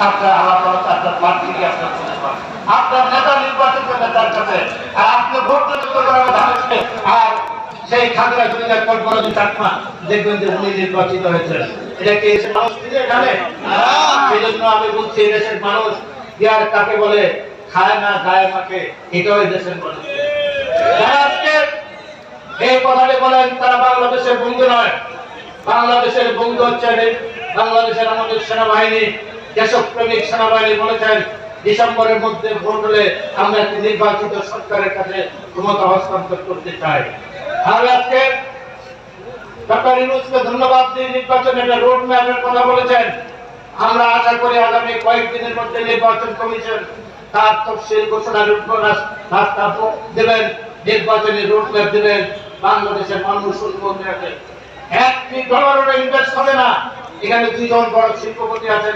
আপনার আলাপ আপনার প্রার্থীকে আপনার আপনার নেতা নির্বাচিত নেতার কাছে, আর আপনি ভোট দিতে আর সেই খাগড়া জমিদার কল্পনাদি চাকমা দেখবেন যে উনি নির্বাচিত হয়েছেন। এটা কি এসে মানুষ নিজে জানে? সেই জন্য আমি বলছি দেশের মানুষ কি আর কাকে বলে খায় না গায়ে মাকে, এটাও দেশের মানুষ। যারা আজকে এই কথাটি বলেন তারা বাংলাদেশের বন্ধু নয়। বাংলাদেশের বন্ধু হচ্ছেন বাংলাদেশের আমাদের সেনাবাহিনী, দেশপ্রেমিক সেনাবাহিনী বলেছেন ডিসেম্বরের মধ্যে ভোট হলে আমরা একটি নির্বাচিত সরকারের কাছে ক্ষমতা হস্তান্তর করতে চাই। আর আজকে ডক্টর ইউনূসকে ধন্যবাদ দিয়ে নির্বাচনের রোড ম্যাপের কথা বলেছেন। আমরা আশা করি আগামী কয়েকদিনের মধ্যে নির্বাচন কমিশন তার তফসিল ঘোষণার রাস্তা দেবেন, নির্বাচনের রোড ম্যাপ দেবেন। বাংলাদেশের মানুষ উন্নয়ন একটি ডলারও ইনভেস্ট হবে না। এখানে দুইজন বড় শিল্পপতি আছেন।